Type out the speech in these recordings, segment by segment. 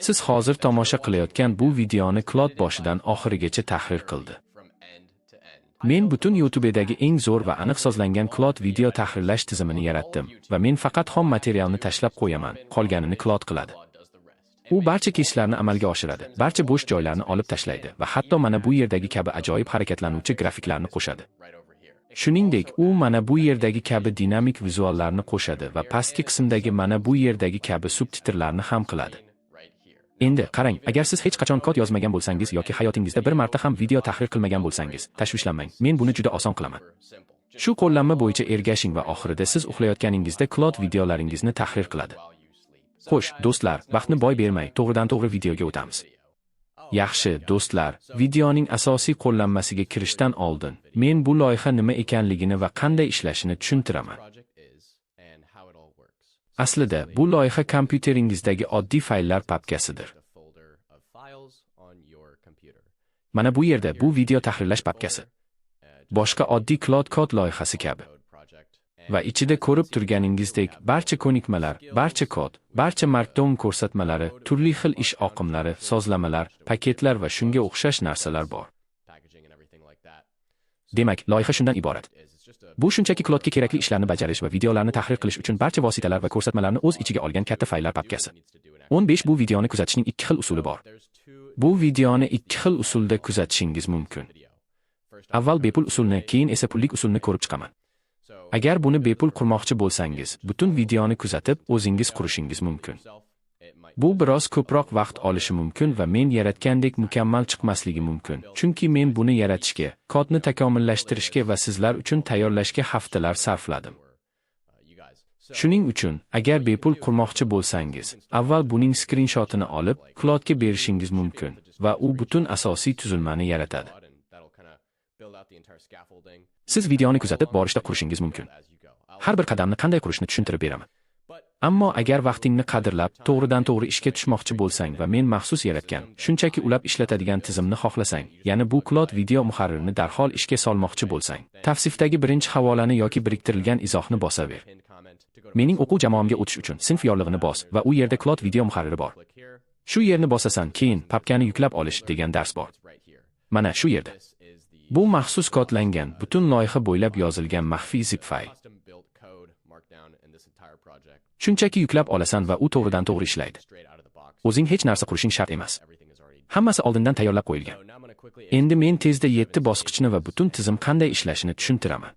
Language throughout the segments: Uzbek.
Siz hozir tomosha qilayotgan bu videoni Claude boshidan oxirigacha tahrir qildi. Men butun YouTube'dagi eng zo'r va aniq sozlangan Claude video tahrirlash tizimini yaratdim va men faqat xom materialni tashlab qo'yaman, qolganini Claude qiladi. U barcha kesishlarni amalga oshiradi, barcha bo'sh joylarni olib tashlaydi va hatto mana bu yerdagi kabi ajoyib harakatlanuvchi grafiklarni qo'shadi. Shuningdek, u mana bu yerdagi kabi dinamik vizuallarni qo'shadi va pastki qismdagi mana bu yerdagi kabi subtitrlarni ham qiladi. Endi qarang, agar siz hech qachon kod yozmagan bo'lsangiz yoki hayotingizda bir marta ham video tahrir qilmagan bo'lsangiz, tashvishlanmang, men buni juda oson qilaman. Shu qo'llanma bo'yicha ergashing va oxirida siz uxlayotganingizda Claude videolaringizni tahrir qiladi. Xo'sh, do'stlar, vaqtni boy bermay, to'g'ridan-to'g'ri videoga o'tamiz. Yaxshi, do'stlar, videoning asosiy qo'llanmasiga kirishdan oldin, men bu loyiha nima ekanligini va qanday ishlashini tushuntiraman. Aslida, bu loyiha kompyuteringizdagi oddiy fayllar papkasidir. Mana bu yerda bu video tahrirlash papkasi. Boshqa oddiy Claude Code loyihasi kabi. Va ichida ko'rib turganingizdek, barcha ko'nikmalar, barcha kod, barcha Markdown ko'rsatmalari, turli xil ish oqimlari, sozlamalar, paketlar va shunga o'xshash narsalar bor. Demak, loyiha shundan iborat. Bu shunchaki Claude'ga kerakli ishlarni bajarish va videolarni tahrir qilish uchun barcha vositalar va ko'rsatmalarni o'z ichiga olgan katta fayllar papkasi. 15 bu videoni kuzatishning ikki xil usuli bor. Bu videoni ikki xil usulda kuzatishingiz mumkin. Avval bepul usulni, keyin esa pullik usulni ko'rib chiqaman. Agar buni bepul qurmoqchi bo'lsangiz, butun videoni kuzatib, o'zingiz qurishingiz mumkin. Bu biroz ko'proq vaqt olishi mumkin va men yaratgandek mukammal chiqmasligi mumkin. Chunki men buni yaratishga, kodni takomillashtirishga va sizlar uchun tayyorlashga haftalar sarfladim. Shuning uchun, agar bepul qurmoqchi bo'lsangiz, avval buning skrinshotini olib, Claude'ga berishingiz mumkin va u butun asosiy tuzilmani yaratadi. Siz videoni kuzatib borishda qurishingiz mumkin. Har bir qadamni qanday qurishni tushuntirib beraman. Ammo agar vaqtingni qadrlab, to'g'ridan-to'g'ri ishga tushmoqchi bo'lsang va men maxsus yaratgan, shunchaki ulab ishlatadigan tizimni xohlasang, ya'ni bu Claude video muharririni darhol ishga solmoqchi bo'lsang, tavsifdagi birinchi havolani yoki biriktirilgan izohni bosaver. Mening o'quv jamoamga o'tish uchun sinf yorlig'ini bos va u yerda Claude video muharriri bor. Shu yerni bosasan, keyin papkani yuklab olish degan dars bor. Mana shu yerda. Bu maxsus kodlangan, butun loyiha bo'ylab yozilgan maxfiy zip fayl. Shunchaki yuklab olasan va u to'g'ridan-to'g'ri ishlaydi. O'zing hech narsa qurishing shart emas. Hammasi oldindan tayyorlab qo'yilgan. Endi men tezda 7 bosqichni va butun tizim qanday ishlashini tushuntiraman.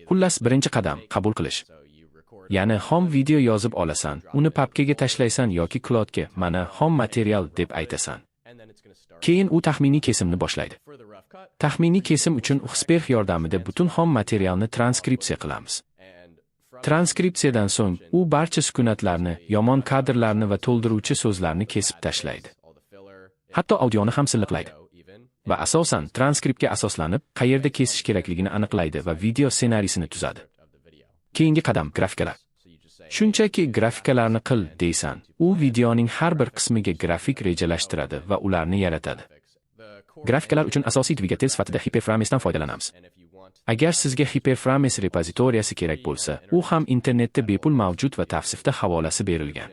Xullas, birinchi qadam qabul qilish. Ya'ni xom video yozib olasan, uni papkaga tashlaysan yoki Claude'ga mana xom material deb aytasan. Keyin u taxminiy kesimni boshlaydi. Taxminiy kesim uchun Xsperx yordamida butun xom materialni transkripsiya qilamiz. Transkripsiyadan so'ng u barcha sukunatlarni, yomon kadrlarni va to'ldiruvchi so'zlarni kesib tashlaydi. Hatto audioni ham silliqlaydi. Va asosan transkriptga asoslanib, qayerda kesish kerakligini aniqlaydi va video ssenariysini tuzadi. Keyingi qadam grafikalar. Shunchaki grafikalarni qil deysan. U videoning har bir qismiga grafik rejalashtiradi va ularni yaratadi. Grafikalar uchun asosiy dvigatel sifatida Hyperframesdan foydalanamiz. Agar sizga Hyperframes repozitoriyasi kerak bo'lsa, u ham internetda bepul mavjud va tavsifda havolasi berilgan.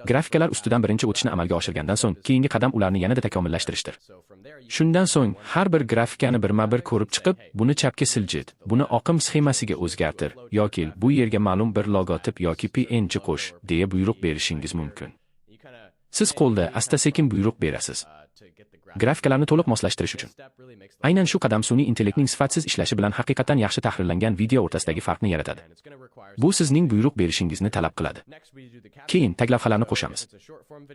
Grafikalar ustidan birinchi o'tishni amalga oshirgandan so'ng, keyingi qadam ularni yanada takomillashtirishdir. Shundan so'ng, har bir grafikani birma-bir ko'rib chiqib, buni chapga siljit, buni oqim sxemasiga o'zgartir, yoki bu yerga ma'lum bir logotip yoki PNG qo'sh, deya buyruq berishingiz mumkin. Siz qo'lda asta-sekin buyruq berasiz. Grafikalarni to'liq moslashtirish uchun. Aynan shu qadam sun'iy intellektning sifatsiz ishlashi bilan haqiqatan yaxshi tahrirlangan video o'rtasidagi farqni yaratadi. Bu sizning buyruq berishingizni talab qiladi. Keyin taglavhalarni qo'shamiz.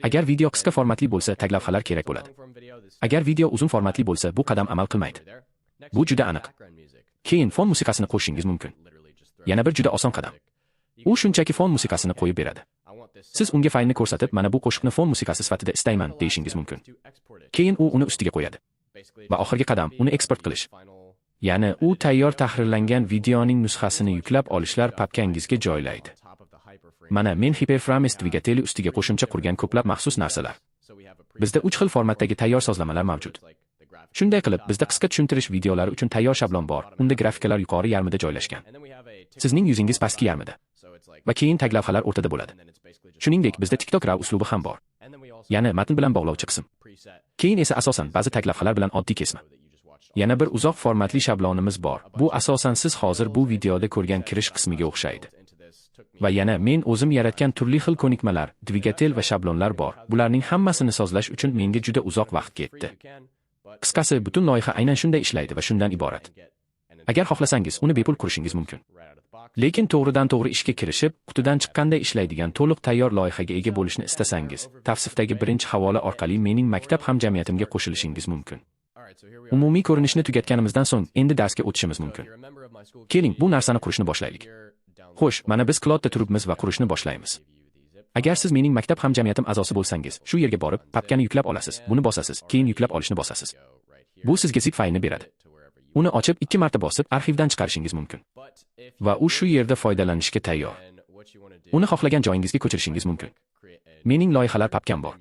Agar video qisqa formatli bo'lsa, taglavhalar kerak bo'ladi. Agar video uzun formatli bo'lsa, bu qadam amal qilmaydi. Bu juda aniq. Keyin fon musiqasini qo'shishingiz mumkin. Yana bir juda oson qadam. U shunchaki fon musiqasini qo'yib beradi. Siz unga faylni ko'rsatib, mana bu qo'shiqni fon musiqasi sifatida istayman deyishingiz mumkin. Keyin u uni ustiga qo'yadi. Va oxirgi qadam uni eksport qilish. Ya'ni u tayyor tahrirlangan videoning nusxasini yuklab olishlar papkangizga joylaydi. Mana men Hyperframes dvigateli ustiga qo'shimcha qurgan ko'plab maxsus narsalar. Bizda 3 xil formatdagi tayyor sozlamalar mavjud. Shunday qilib, bizda qisqa tushuntirish videolari uchun tayyor shablon bor. Unda grafikalar yuqori yarmida joylashgan. Sizning yuzingiz pastki yarmida. Va keyin taglavhalar o'rtada bo'ladi. Shuningdek, bizda TikTok RAW uslubi ham bor. ya'ni matn bilan bog'lovchi qism. Keyin esa asosan ba'zi taglavhalar bilan oddiy kesma. Yana bir uzoq formatli shablonimiz bor. Bu asosan siz hozir bu videoda ko'rgan kirish qismiga o'xshaydi. Va yana men o'zim yaratgan turli xil ko'nikmalar, dvigatel va shablonlar bor. Bularning hammasini sozlash uchun menga juda uzoq vaqt ketdi. Qisqasi, butun loyiha aynan shunday ishlaydi va shundan iborat. Agar xohlasangiz, uni bepul qurishingiz mumkin. Lekin to'g'ridan-to'g'ri ishga kirishib, qutidan chiqqanday ishlaydigan to'liq tayyor loyihaga ega bo'lishni istasangiz, tavsifdagi birinchi havola orqali mening maktab hamjamiyatimga qo'shilishingiz mumkin. Umumiy ko'rinishni tugatganimizdan so'ng endi darsga o'tishimiz mumkin. Keling, bu narsani qurishni boshlaylik. Xo'sh, mana biz Cloud'da turibmiz va qurishni boshlaymiz. Agar siz mening maktab hamjamiyatim a'zosi bo'lsangiz, shu yerga borib, papkani yuklab olasiz, buni bosasiz, keyin yuklab olishni bosasiz. Bu sizga zip faylni beradi. Uni ochib 2 marta bosib, arxivdan chiqarishingiz mumkin. Va u shu yerda foydalanishga tayyor. Uni xohlagan joyingizga ko'chirishingiz mumkin. Mening loyihalar papkam bor.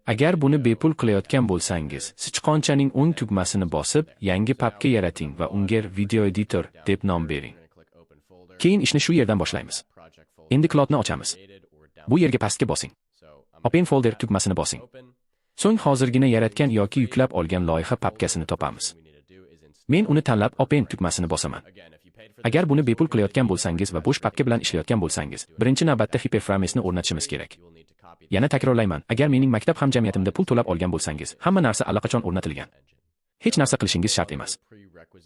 Agar buni bepul qilayotgan bo'lsangiz, sichqonchaning o'ng tugmasini bosib, yangi papka yarating va unga Video Editor deb nom bering. Keyin ishni shu yerdan boshlaymiz. Endi Cloud'ni ochamiz. Bu yerga pastga bosing. Open folder tugmasini bosing. So'ng hozirgina yaratgan yoki yuklab olgan loyiha papkasini topamiz. Men uni tanlab Open tugmasini bosaman. Agar buni bepul qilayotgan bo'lsangiz va bo'sh papka bilan ishlayotgan bo'lsangiz, birinchi navbatda Hyperframes'ni o'rnatishimiz kerak. Yana takrorlayman, agar mening maktab hamjamiyatimda pul to'lab olgan bo'lsangiz, hamma narsa allaqachon o'rnatilgan. Hech narsa qilishingiz shart emas.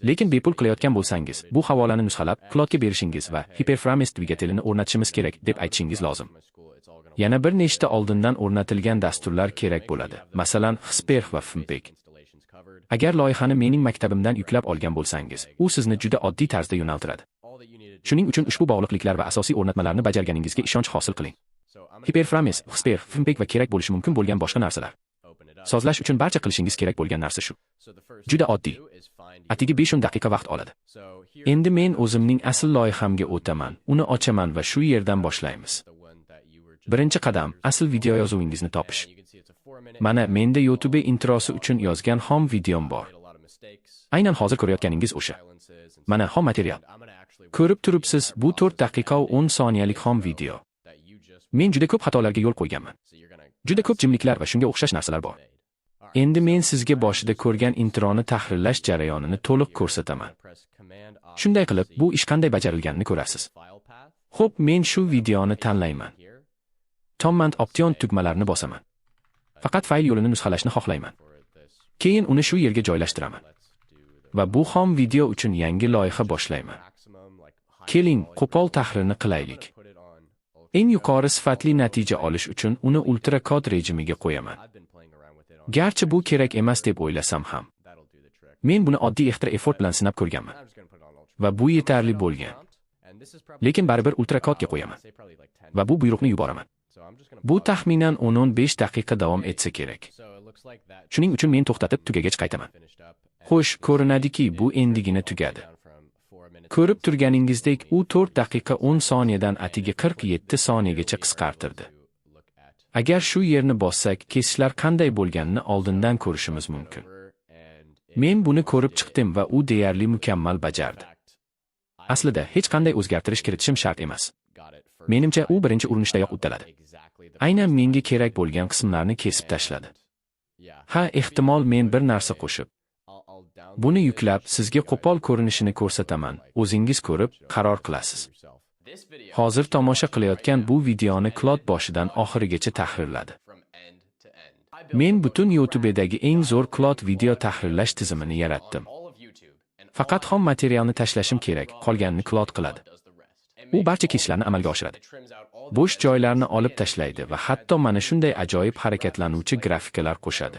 Lekin bepul qilayotgan bo'lsangiz, bu havolani nusxalab, Cloud'ga berishingiz va Hyperframes dvigatelini o'rnatishimiz kerak deb aytishingiz lozim. Yana bir nechta oldindan o'rnatilgan dasturlar kerak bo'ladi. Masalan, Xsperx va Fmpeg. Agar loyihani mening maktabimdan yuklab olgan bo'lsangiz, u sizni juda oddiy tarzda yo'naltiradi. Shuning uchun ushbu bog'liqliklar va asosiy o'rnatmalarni bajarganingizga ishonch hosil qiling. Hyperframes, Xsperx, Fmpeg va kerak bo'lishi mumkin bo'lgan boshqa narsalar. Sozlash uchun barcha qilishingiz kerak bo'lgan narsa shu. Juda oddiy. Atigi 5-10 daqiqa vaqt oladi. Endi men o'zimning asl loyihamga o'taman, uni ochaman va shu yerdan boshlaymiz. Birinchi qadam, asl video yozuvingizni topish. Mana menda YouTube introsi uchun yozgan xom videom bor. Aynan hozir ko'rayotganingiz o'sha. Mana xom material. Ko'rib turibsiz, bu 4 daqiqa va 10 soniyalik xom video. Men juda ko'p xatolarga yo'l qo'yganman. Juda ko'p jimliklar va shunga o'xshash narsalar bor. Endi men sizga boshida ko'rgan introni tahrirlash jarayonini to'liq ko'rsataman. Shunday qilib, bu ish qanday bajarilganini ko'rasiz. Xo'p, men shu videoni tanlayman. Command Option tugmalarini bosaman. Faqat fayl yo'lini nusxalashni xohlayman. Keyin uni shu yerga joylashtiraman. Va bu xom video uchun yangi loyiha boshlayman. Keling, qo'pol tahrirni qilaylik. Eng yuqori sifatli natija olish uchun uni ultra kod rejimiga qo'yaman. Garchi bu kerak emas deb o'ylasam ham. Men buni oddiy extra effort bilan sinab ko'rganman. Va bu yetarli bo'lgan. Lekin baribir ultra kodga qo'yaman. Va bu buyruqni yuboraman. Bu taxminan 10-15 daqiqa davom etsa kerak. Shuning uchun men to'xtatib tugagach qaytaman. Xo'sh, ko'rinadiki, bu endigina tugadi. Ko'rib turganingizdek, u 4 daqiqa 10 soniyadan atigi 47 soniyagacha qisqartirdi. Agar shu yerni bossak, kesishlar qanday bo'lganini oldindan ko'rishimiz mumkin. Men buni ko'rib chiqdim va u deyarli mukammal bajardi. Aslida hech qanday o'zgartirish kiritishim shart emas. Menimcha, u birinchi urinishdayoq uddaladi. Aynan menga kerak bo'lgan qismlarni kesib tashladi. Ha, ehtimol men bir narsa qo'shib buni yuklab, sizga qo'pol ko'rinishini ko'rsataman. O'zingiz ko'rib, qaror qilasiz. Hozir tomosha qilayotgan bu videoni Cloud boshidan oxirigacha tahrirladi. Men butun YouTube'dagi eng zo'r Cloud video tahrirlash tizimini yaratdim. Faqat xom materialni tashlashim kerak, qolganini Cloud qiladi. U barcha kesishlarni amalga oshiradi. Bo'sh joylarni olib tashlaydi va hatto mana shunday ajoyib harakatlanuvchi grafikalar qo'shadi.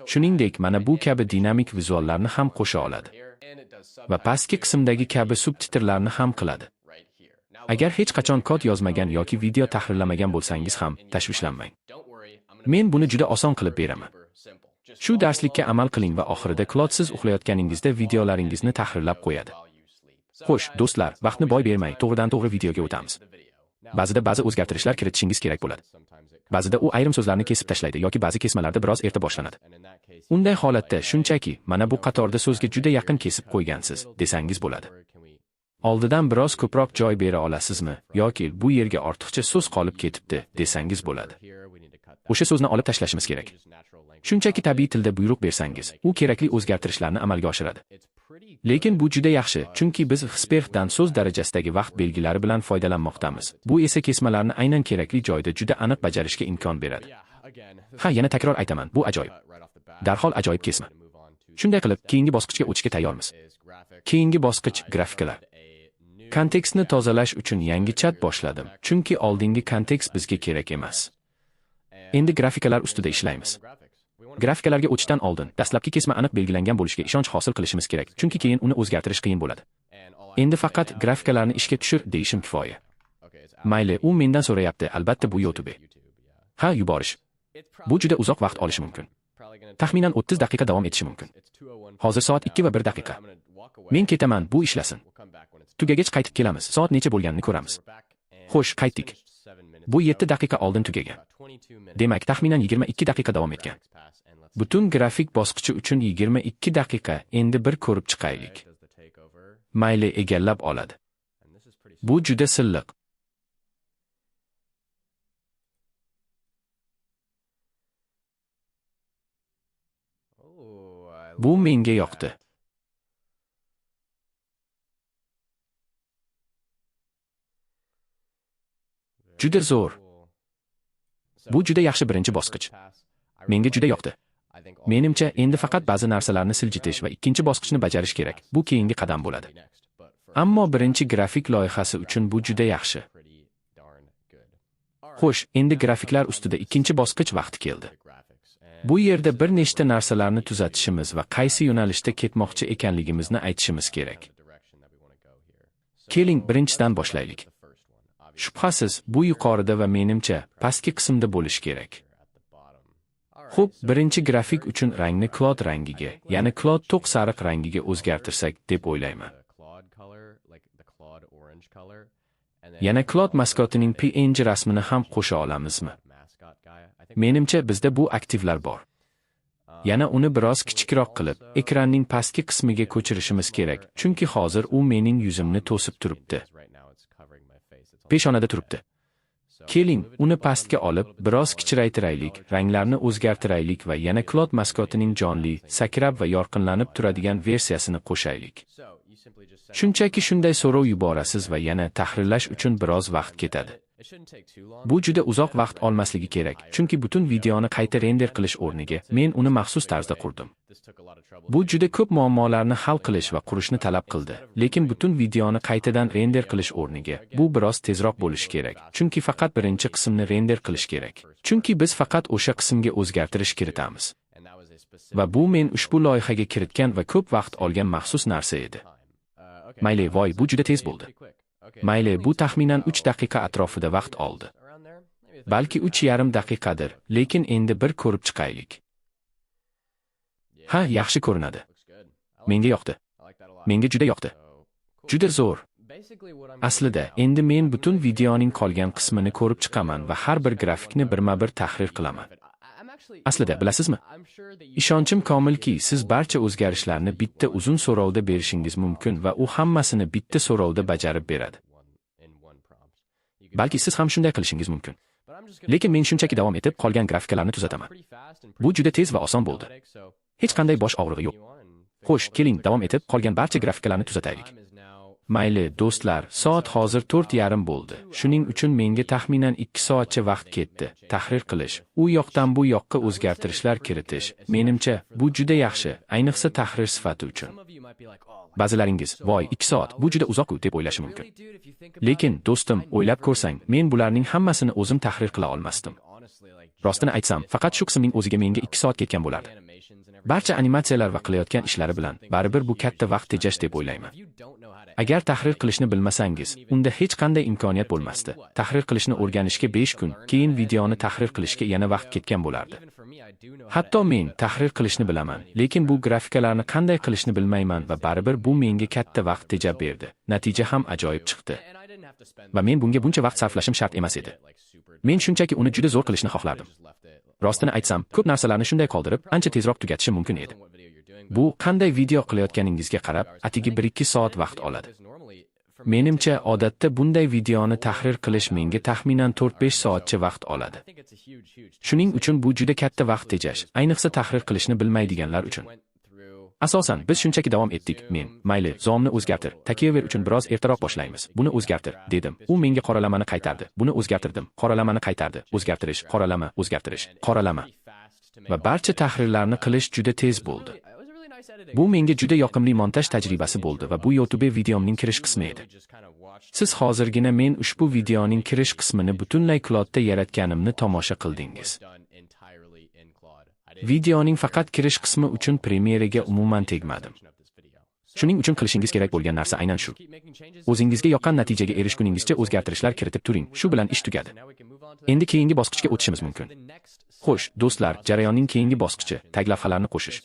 Shuningdek, mana bu kabi dinamik vizuallarni ham qo'sha oladi. Va pastki qismdagi kabi subtitrlarni ham qiladi. Agar hech qachon kod yozmagan yoki video tahrirlamagan bo'lsangiz ham tashvishlanmang. Men buni juda oson qilib beraman. Shu darslikka amal qiling va oxirida Cloud siz uxlayotganingizda videolaringizni tahrirlab qo'yadi. Xo'sh, do'stlar, vaqtni boy bermay, to'g'ridan-to'g'ri videoga o'tamiz. Ba'zida ba'zi o'zgartirishlar kiritishingiz kerak bo'ladi. Ba'zida u ayrim so'zlarni kesib tashlaydi yoki ba'zi kesmalarda biroz erta boshlanadi. Unday holatda shunchaki, mana bu qatorda so'zga juda yaqin kesib qo'ygansiz, desangiz bo'ladi. Oldidan biroz ko'proq joy bera olasizmi yoki bu yerga ortiqcha so'z qolib ketibdi desangiz bo'ladi. O'sha so'zni olib tashlashimiz kerak. Shunchaki tabiiy tilda buyruq bersangiz, u kerakli o'zgartirishlarni amalga oshiradi. Lekin bu juda yaxshi, chunki biz Xsperxdan so'z darajasidagi vaqt belgilari bilan foydalanmoqdamiz. Bu esa kesmalarni aynan kerakli joyda juda aniq bajarishga imkon beradi. Ha, yana takror aytaman, bu ajoyib. Darhol ajoyib kesma. Shunday qilib, keyingi bosqichga o'tishga tayyormiz. Keyingi bosqich graffikalar. Kontekstni tozalash uchun yangi chat boshladim, chunki oldingi kontekst bizga kerak emas. Endi grafikalar ustida ishlaymiz. Grafikalarga o'tishdan oldin dastlabki kesma aniq belgilangan bo'lishiga ishonch hosil qilishimiz kerak, chunki keyin uni o'zgartirish qiyin bo'ladi. Endi faqat grafikalarni ishga tushir deyishim kifoya. Mayli, u mendan so'rayapti, albatta bu YouTube. Ha, yuborish. Bu juda uzoq vaqt olishi mumkin. Taxminan 30 daqiqa davom etishi mumkin. Hozir soat 2 va 1 daqiqa. Men ketaman, bu ishlasin. Tugagach qaytib kelamiz. Soat necha bo'lganini ko'ramiz. Xo'sh, qaytdik. Bu 7 daqiqa oldin tugagan. Demak, taxminan 22 daqiqa davom etgan. Butun grafik bosqichi uchun 22 daqiqa. Endi bir ko'rib chiqaylik. Mayli, egallab oladi. Bu juda silliq. Bu menga yoqdi. Juda zo'r. Bu juda yaxshi birinchi bosqich. Menga juda yoqdi. Menimcha, endi faqat ba'zi narsalarni siljitish va ikkinchi bosqichni bajarish kerak. Bu keyingi qadam bo'ladi. Ammo birinchi grafik loyihasi uchun bu juda yaxshi. Xo'sh, endi grafiklar ustida ikkinchi bosqich vaqti keldi. Bu yerda bir nechta narsalarni tuzatishimiz va qaysi yo'nalishda ketmoqchi ekanligimizni aytishimiz kerak. Keling, birinchidan boshlaylik. Shubhasiz, bu yuqorida va menimcha pastki qismda bo'lishi kerak. Xo'p, birinchi grafik uchun rangni Claude rangiga, ya'ni Claude to'q sariq rangiga o'zgartirsak deb o'ylayman. Yana Claude maskotining PNG rasmini ham qo'sha olamizmi? Menimcha bizda bu aktivlar bor. Yana uni biroz kichikroq qilib, ekranning pastki qismiga ko'chirishimiz kerak, chunki hozir u mening yuzimni to'sib turibdi. Peshonada turibdi. Keling, uni pastga olib, biroz kichraytiraylik, ranglarni o'zgartiraylik va yana Claude maskotining jonli, sakrab va yorqinlanib turadigan versiyasini qo'shaylik. Shunchaki shunday so'rov yuborasiz va yana tahrirlash uchun biroz vaqt ketadi. Bu juda uzoq vaqt olmasligi kerak, chunki butun videoni qayta render qilish o'rniga men uni maxsus tarzda qurdim. Bu juda ko'p muammolarni hal qilish va qurishni talab qildi, lekin butun videoni qaytadan render qilish o'rniga bu biroz tezroq bo'lishi kerak, chunki faqat birinchi qismni render qilish kerak. Chunki biz faqat o'sha qismga o'zgartirish kiritamiz. Va bu men ushbu loyihaga kiritgan va ko'p vaqt olgan maxsus narsa edi. Mayli, voy, bu juda tez bo'ldi. Mayli, bu taxminan 3 daqiqa atrofida vaqt oldi. Balki 3,5 daqiqadir, lekin endi bir ko'rib chiqaylik. Ha, yaxshi ko'rinadi. Menga yoqdi. Menga juda yoqdi. Juda zo'r. Aslida, endi men butun videoning qolgan qismini ko'rib chiqaman va har bir grafikni birma-bir tahrir qilaman. Aslida, bilasizmi? Ishonchim komilki, siz barcha o'zgarishlarni bitta uzun so'rovda berishingiz mumkin va u hammasini bitta so'rovda bajarib beradi. Balki siz ham shunday qilishingiz mumkin. Lekin men shunchaki davom etib qolgan grafikalarni tuzataman. Bu juda tez va oson bo'ldi. Hech qanday bosh og'rig'i yo'q. Xo'sh, keling, davom etib qolgan barcha grafikalarni tuzataylik. Mayli, do'stlar, soat hozir 4:30 bo'ldi. Shuning uchun menga taxminan 2 soatcha vaqt ketdi. Tahrir qilish, u yoqdan bu yoqqa o'zgartirishlar kiritish. Menimcha, bu juda yaxshi, ayniqsa tahrir sifati uchun. Ba'zilaringiz, voy, 2 soat, bu juda uzoq-ku deb o'ylashi mumkin. Lekin, do'stim, o'ylab ko'rsang, men bularning hammasini o'zim tahrir qila olmasdim. Rostini aytsam, faqat shu qismning o'ziga menga 2 soat ketgan bo'lardi. Barcha animatsiyalar va qilayotgan ishlari bilan baribir bu katta vaqt tejash deb o'ylayman. Agar tahrir qilishni bilmasangiz, unda hech qanday imkoniyat bo'lmasdi. Tahrir qilishni o'rganishga 5 kun, keyin videoni tahrir qilishga yana vaqt ketgan bo'lardi. Hatto men tahrir qilishni bilaman, lekin bu grafikalarni qanday qilishni bilmayman va baribir bu menga katta vaqt tejab berdi. Natija ham ajoyib chiqdi. Va men bunga buncha vaqt sarflashim shart emas edi. Men shunchaki uni juda zo'r qilishni xohlardim. Rostini aytsam, ko'p narsalarni shunday qoldirib, ancha tezroq tugatishim mumkin edi. Bu qanday video qilayotganingizga qarab, atigi 1-2 soat vaqt oladi. Menimcha, odatda bunday videoni tahrir qilish menga taxminan 4-5 soatcha vaqt oladi. Shuning uchun bu juda katta vaqt tejash, ayniqsa tahrir qilishni bilmaydiganlar uchun. Asosan biz shunchaki davom etdik. Men, mayli, zomni o'zgartir, takeover uchun biroz ertaroq boshlaymiz. Buni o'zgartir, dedim. U menga qoralamani qaytardi. Buni o'zgartirdim. Qoralamani qaytardi. O'zgartirish, qoralama, o'zgartirish, qoralama. Va barcha tahrirlarni qilish juda tez bo'ldi. Bu menga juda yoqimli montaj tajribasi bo'ldi va bu YouTube videomning kirish qismi edi. Siz hozirgina men ushbu videoning kirish qismini butunlay Claude'da yaratganimni tomosha qildingiz. Videoning faqat kirish qismi uchun Premiere'ga umuman tegmadim. Shuning uchun qilishingiz kerak bo'lgan narsa aynan shu. O'zingizga yoqqan natijaga erishguningizcha o'zgartirishlar kiritib turing. Shu bilan ish tugadi. Endi keyingi bosqichga o'tishimiz mumkin. Xo'sh, do'stlar, jarayonning keyingi bosqichi taglavhalarni qo'shish.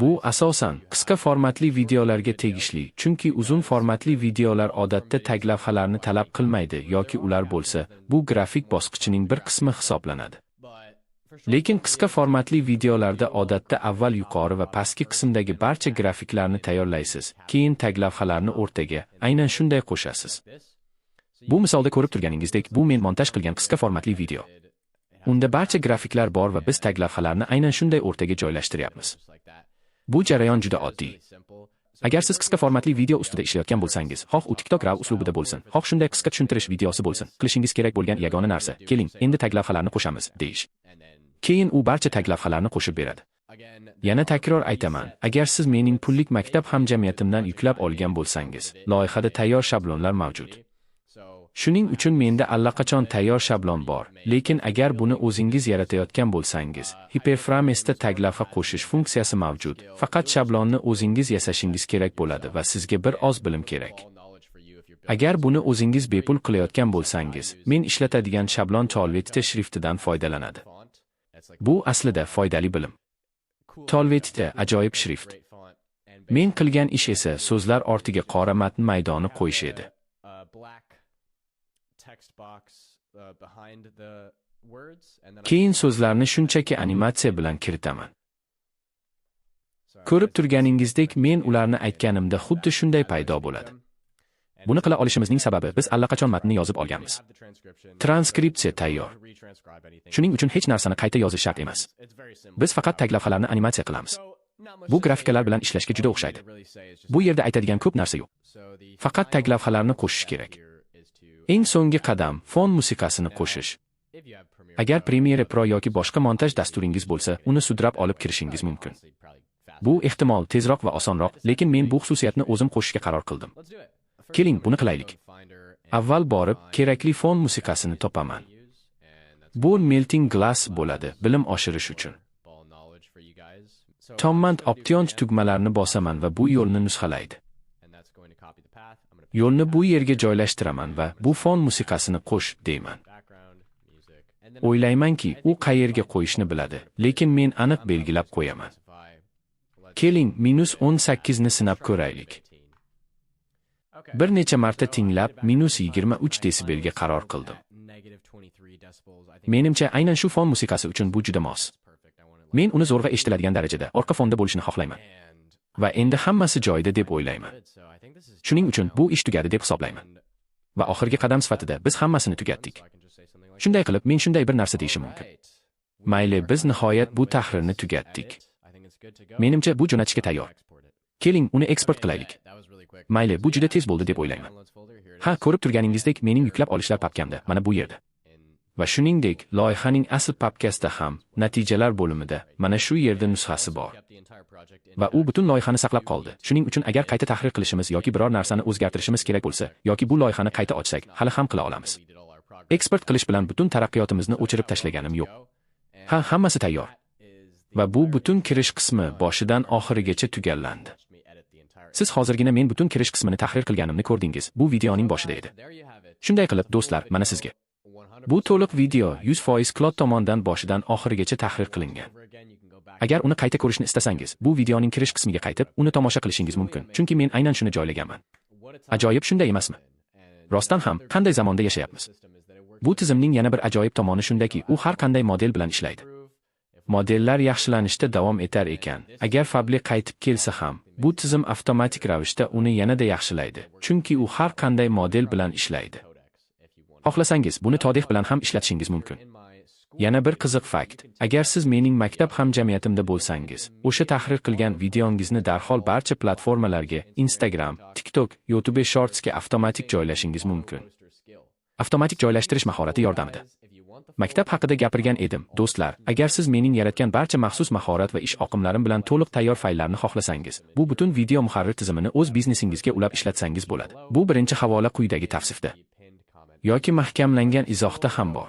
Bu asosan qisqa formatli videolarga tegishli, chunki uzun formatli videolar odatda taglavhalarni talab qilmaydi yoki ular bo'lsa, bu grafik bosqichining bir qismi hisoblanadi. Lekin qisqa formatli videolarda odatda avval yuqori va pastki qismdagi barcha grafiklarni tayyorlaysiz, keyin taglavhalarni o'rtaga, aynan shunday qo'shasiz. Bu misolda ko'rib turganingizdek, bu men montaj qilgan qisqa formatli video. Unda barcha grafiklar bor va biz taglavhalarni aynan shunday o'rtaga joylashtiryapmiz. Bu jarayon juda oddiy. Agar siz qisqa formatli video ustida ishlayotgan bo'lsangiz, xoh u TikTok RAW uslubida bo'lsin, xoh shunday qisqa tushuntirish videosi bo'lsin, qilishingiz kerak bo'lgan yagona narsa, keling, endi taglavhalarni qo'shamiz, deyish. Keyin u barcha taglavhalarni qo'shib beradi. Yana takror aytaman, agar siz mening pullik maktab hamjamiyatimdan yuklab olgan bo'lsangiz, loyihada tayyor shablonlar mavjud. Shuning uchun menda allaqachon tayyor shablon bor, lekin agar buni o'zingiz yaratayotgan bo'lsangiz, Hyperframes'da taglavha qo'shish funksiyasi mavjud. Faqat shablonni o'zingiz yasashingiz kerak bo'ladi va sizga bir oz bilim kerak. Agar buni o'zingiz bepul qilayotgan bo'lsangiz, men ishlatadigan shablon Tolvetite shriftidan foydalanadi. Bu aslida foydali bilim. Tolvetite ajoyib shrift. Men qilgan ish esa so'zlar ortiga qora matn maydoni qo'yish edi. Keyin so'zlarni shunchaki animatsiya bilan kiritaman. Ko'rib turganingizdek, men ularni aytganimda xuddi shunday paydo bo'ladi. Buni qila olishimizning sababi biz allaqachon matnni yozib olganmiz. Transkripsiya tayyor. Shuning uchun hech narsani qayta yozish shart emas. Biz faqat taglavhalarni animatsiya qilamiz. Bu grafikalar bilan ishlashga juda o'xshaydi. Bu yerda aytadigan ko'p narsa yo'q. Faqat taglavhalarni qo'shish kerak. Eng so'nggi qadam fon musiqasini qo'shish. Agar Premiere Pro yoki boshqa montaj dasturingiz bo'lsa, uni sudrab olib kirishingiz mumkin. Bu ehtimol tezroq va osonroq, lekin men bu xususiyatni o'zim qo'shishga qaror qildim. Keling, buni qilaylik. Avval borib, kerakli fon musiqasini topaman. Bu Melting Glass bo'ladi, bilim oshirish uchun. Command Option tugmalarini bosaman va bu yo'lni nusxalaydi. Yo'lni bu yerga joylashtiraman va bu fon musiqasini qo'sh deyman. O'ylaymanki, u qayerga qo'yishni biladi, lekin men aniq belgilab qo'yaman. Keling, -18 ni sinab ko'raylik. Bir necha marta tinglab, -23 desibelga qaror qildim. Menimcha aynan shu fon musiqasi uchun bu juda mos. Men uni zo'rg'a eshitiladigan darajada orqa fonda bo'lishini xohlayman. Va endi hammasi joyida deb o'ylayman. Shuning uchun bu ish tugadi deb hisoblayman. Va oxirgi qadam sifatida biz hammasini tugatdik. Shunday qilib, men shunday bir narsa deyishim mumkin. Mayli, biz nihoyat bu tahrirni tugatdik. Menimcha bu jo'natishga tayyor. Keling, uni eksport qilaylik. Mayli, bu juda tez bo'ldi deb o'ylayman. Ha, ko'rib turganingizdek, mening yuklab olishlar papkamda, mana bu yerda. Va shuningdek, loyihaning asl papkasida ham, natijalar bo'limida, mana shu yerda nusxasi bor. Va u butun loyihani saqlab qoldi. Shuning uchun agar qayta tahrir qilishimiz yoki biror narsani o'zgartirishimiz kerak bo'lsa, yoki bu loyihani qayta ochsak, hali ham qila olamiz. Eksport qilish bilan butun taraqqiyotimizni o'chirib tashlaganim yo'q. Ha, hammasi tayyor. Va bu butun kirish qismi boshidan oxirigacha tugallandi. Siz hozirgina men butun kirish qismini tahrir qilganimni ko'rdingiz. Bu videoning boshida edi. Shunday qilib, do'stlar, mana sizga. Bu to'liq video 100% Claude tomonidan boshidan oxirigacha tahrir qilingan. Agar uni qayta ko'rishni istasangiz, bu videoning kirish qismiga qaytib, uni tomosha qilishingiz mumkin, chunki men aynan shuni joylaganman. Ajoyib, shunday emasmi? Rostdan ham, qanday zamonda yashayapmiz? Bu tizimning yana bir ajoyib tomoni shundaki, u har qanday model bilan ishlaydi. Modellar yaxshilanishda davom etar ekan, agar fabli qaytib kelsa ham, Bu tizim avtomatik ravishda uni yanada yaxshilaydi, chunki u har qanday model bilan ishlaydi. Xohlasangiz, buni Todek bilan ham ishlatishingiz mumkin. Yana bir qiziq fakt: agar siz mening maktab hamjamiyatimda bo'lsangiz, o'sha tahrir qilgan videongizni darhol barcha platformalarga, Instagram, TikTok, YouTube Shortsga avtomatik joylashingiz mumkin. Avtomatik joylashtirish mahorati yordamida. Maktab haqida gapirgan edim, do'stlar. Agar siz mening yaratgan barcha maxsus mahorat va ish oqimlarim bilan to'liq tayyor fayllarni xohlasangiz, bu butun video muharrir tizimini o'z biznesingizga ulab ishlatsangiz bo'ladi. Bu birinchi havola quyidagi tavsifda yoki mahkamlangan izohda ham bor.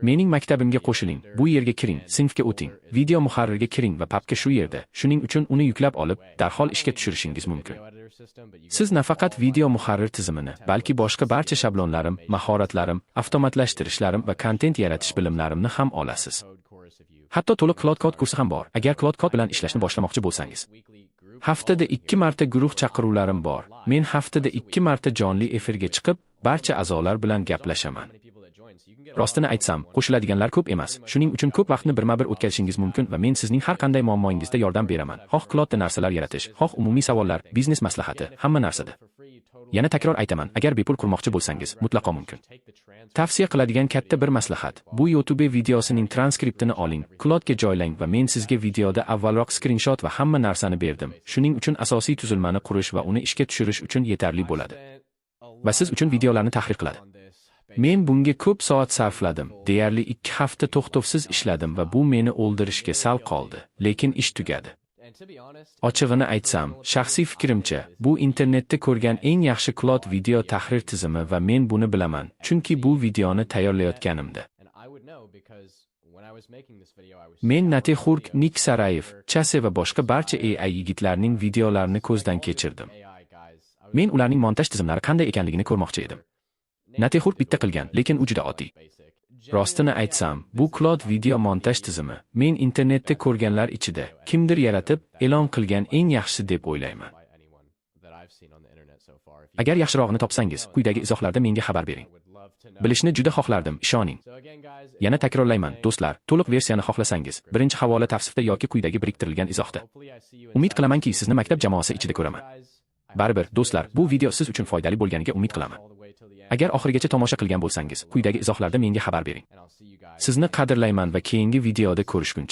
Mening maktabimga qo'shiling, bu yerga kiring, sinfga o'ting, video muharrirga kiring va papka shu yerda. Shuning uchun uni yuklab olib, darhol ishga tushirishingiz mumkin. Siz nafaqat video muharrir tizimini, balki boshqa barcha shablonlarim, mahoratlarim, avtomatlashtirishlarim va kontent yaratish bilimlarimni ham olasiz. Hatto to'liq Cloud Code kursi ham bor, agar Cloud Code bilan ishlashni boshlamoqchi bo'lsangiz. Haftada 2 marta guruh chaqiruvlarim bor. Men haftada 2 marta jonli efirga chiqib, barcha a'zolar bilan gaplashaman. Rostini aytsam, qo'shiladiganlar ko'p emas. Shuning uchun ko'p vaqtni birma-bir o'tkazishingiz mumkin va men sizning har qanday muammoingizda yordam beraman. Xoh Cloudda narsalar yaratish, xoh umumiy savollar, biznes maslahati, hamma narsada. Yana takror aytaman, agar bepul qurmoqchi bo'lsangiz, mutlaqo mumkin. Tavsiya qiladigan katta bir maslahat: bu YouTube videosining transkriptini oling, Cloudga joylang va men sizga videoda avvalroq skrinshot va hamma narsani berdim. Shuning uchun asosiy tuzilmani qurish va uni ishga tushirish uchun yetarli bo'ladi. Va siz uchun videolarni tahrir qiladi. Men bunga ko'p soat sarfladim. Deyarli 2 hafta to'xtovsiz ishladim va bu meni o'ldirishga sal qoldi, lekin ish tugadi. Ochig'ini aytsam, shaxsiy fikrimcha, bu internetda ko'rgan eng yaxshi Cloud video tahrir tizimi va men buni bilaman, chunki bu videoni tayyorlayotganimda men Natexurk, Nik Sarayev, Chase va boshqa barcha AI yigitlarning videolarini ko'zdan kechirdim. Men ularning montaj tizimlari qanday ekanligini ko'rmoqchi edim. Natexurk bitta qilgan, lekin u juda oddiy. Rostini aytsam, bu Cloud video montaj tizimi men internetda ko'rganlar ichida kimdir yaratib, e'lon qilgan eng yaxshisi deb o'ylayman. Agar yaxshirog'ini topsangiz, quyidagi izohlarda menga xabar bering. Bilishni juda xohlardim, ishoning. Yana takrorlayman, do'stlar, to'liq versiyani xohlasangiz, birinchi havola tavsifda yoki quyidagi biriktirilgan izohda. Umid qilamanki, sizni maktab jamoasi ichida ko'raman. Baribir, do'stlar, bu video siz uchun foydali bo'lganiga umid qilaman. Agar oxirigacha tomosha qilgan bo'lsangiz, quyidagi izohlarda menga xabar bering. Sizni qadrlayman va keyingi videoda ko'rishguncha